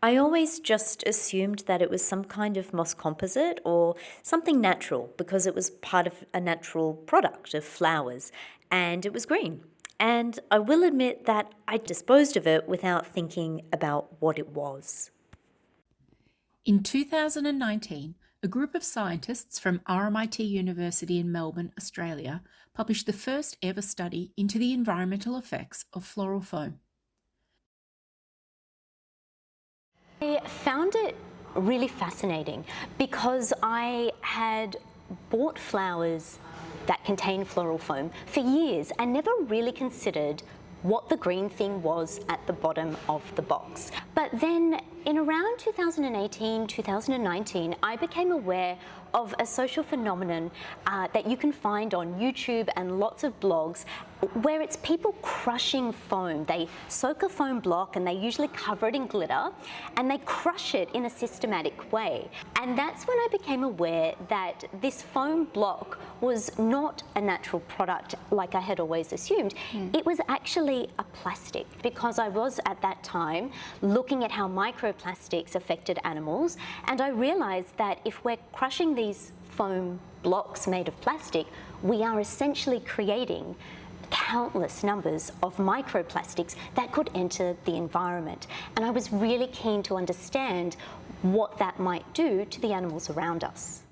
I always just assumed that it was some kind of moss composite or something natural because it was part of a natural product of flowers and it was green. And I will admit that I disposed of it without thinking about what it was. In 2019, a group of scientists from RMIT University in Melbourne, Australia, published the first ever study into the environmental effects of floral foam. I found it really fascinating because I had bought flowers that contain floral foam for years and never really considered what the green thing was at the bottom of the box. But then in around 2018, 2019, I became aware of a social phenomenon that you can find on YouTube and lots of blogs where it's people crushing foam. They soak a foam block and they usually cover it in glitter and they crush it in a systematic way. And that's when I became aware that this foam block was not a natural product like I had always assumed. It was actually a plastic, because I was at that time looking at how microplastics affected animals, and I realized that if we're crushing these foam blocks made of plastic, we are essentially creating countless numbers of microplastics that could enter the environment. And I was really keen to understand what that might do to the animals around us.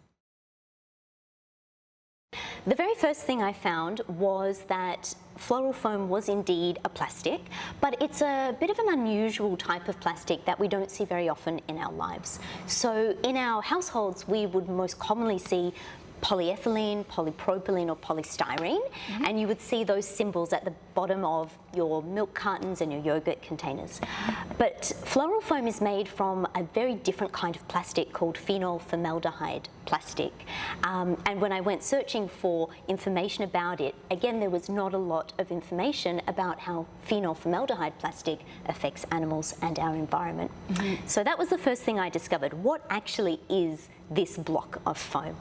The very first thing I found was that floral foam was indeed a plastic, but it's a bit of an unusual type of plastic that we don't see very often in our lives. So in our households, we would most commonly see polyethylene, polypropylene or polystyrene, and you would see those symbols at the bottom of your milk cartons and your yogurt containers. But floral foam is made from a very different kind of plastic called phenol formaldehyde plastic. And when I went searching for information about it, again, there was not a lot of information about how phenol formaldehyde plastic affects animals and our environment. So that was the first thing I discovered. What actually is this block of foam?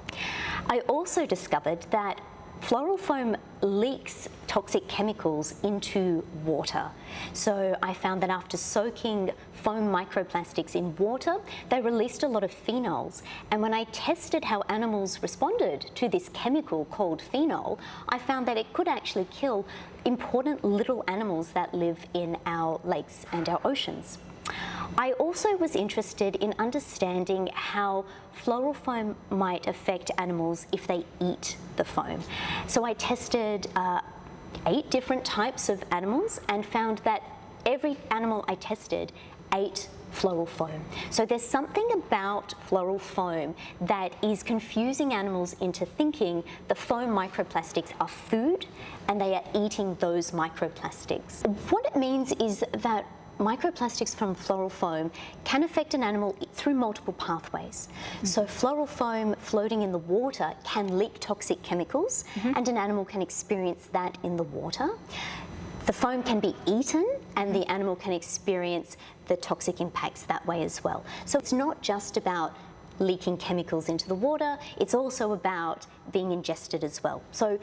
I also discovered that floral foam leaks toxic chemicals into water. So I found that after soaking foam microplastics in water, they released a lot of phenols. And when I tested how animals responded to this chemical called phenol, I found that it could actually kill important little animals that live in our lakes and our oceans. I also was interested in understanding how floral foam might affect animals if they eat the foam. So I tested 8 different types of animals and found that every animal I tested ate floral foam. So there's something about floral foam that is confusing animals into thinking the foam microplastics are food and they are eating those microplastics. What it means is that microplastics from floral foam can affect an animal through multiple pathways. So floral foam floating in the water can leak toxic chemicals, and an animal can experience that in the water. The foam can be eaten and the animal can experience the toxic impacts that way as well. So it's not just about leaking chemicals into the water, it's also about being ingested as well. So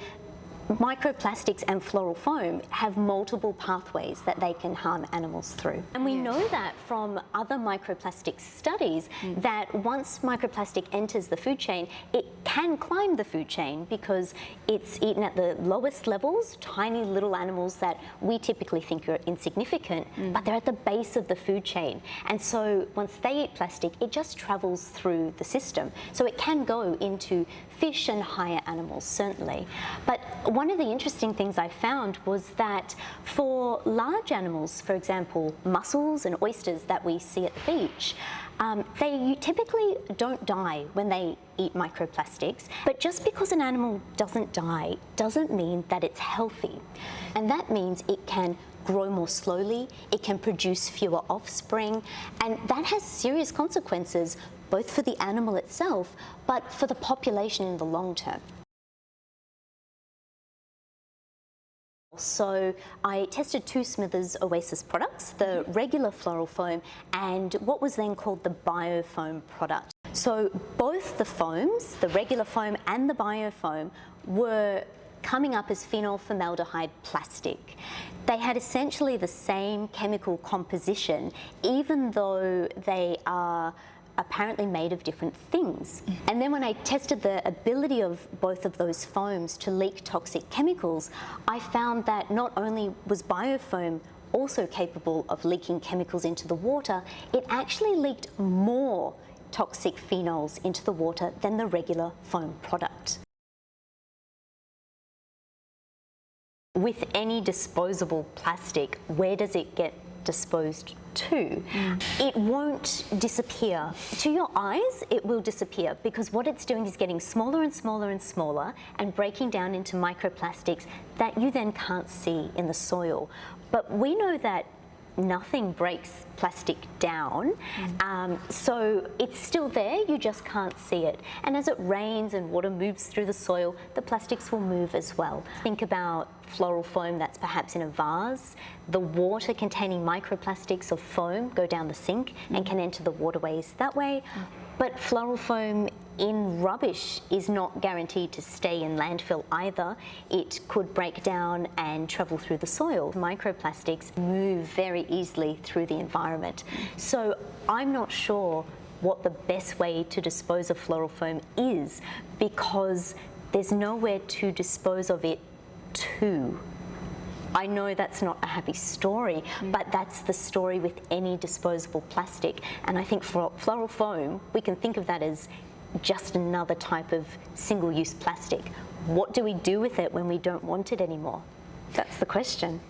microplastics and floral foam have multiple pathways that they can harm animals through. And we know that from other microplastic studies that once microplastic enters the food chain, it can climb the food chain because it's eaten at the lowest levels, tiny little animals that we typically think are insignificant, but they're at the base of the food chain. And so once they eat plastic, it just travels through the system. So it can go into fish and higher animals, certainly. But one of the interesting things I found was that for large animals, for example, mussels and oysters that we see at the beach, they typically don't die when they eat microplastics, but just because an animal doesn't die doesn't mean that it's healthy. And that means it can grow more slowly, it can produce fewer offspring, and that has serious consequences both for the animal itself, but for the population in the long term. So I tested 2 Smithers Oasis products, the regular floral foam and what was then called the biofoam product. So both the foams, the regular foam and the biofoam, were coming up as phenol formaldehyde plastic. They had essentially the same chemical composition, even though they are apparently made of different things. And then when I tested the ability of both of those foams to leak toxic chemicals, I found that not only was biofoam also capable of leaking chemicals into the water, it actually leaked more toxic phenols into the water than the regular foam product. With any disposable plastic, where does it get disposed to? It won't disappear. To your eyes, it will disappear because what it's doing is getting smaller and smaller and smaller and breaking down into microplastics that you then can't see in the soil. But we know that nothing breaks plastic down, so it's still there, you just can't see it. And as it rains and water moves through the soil, the plastics will move as well. Think about floral foam that's perhaps in a vase. The water containing microplastics of foam go down the sink and can enter the waterways that way. But floral foam in rubbish is not guaranteed to stay in landfill either. It could break down and travel through the soil. Microplastics move very easily through the environment. So I'm not sure what the best way to dispose of floral foam is, because there's nowhere to dispose of it to. I know that's not a happy story, but that's the story with any disposable plastic. And I think for floral foam, we can think of that as just another type of single-use plastic. What do we do with it when we don't want it anymore? That's the question.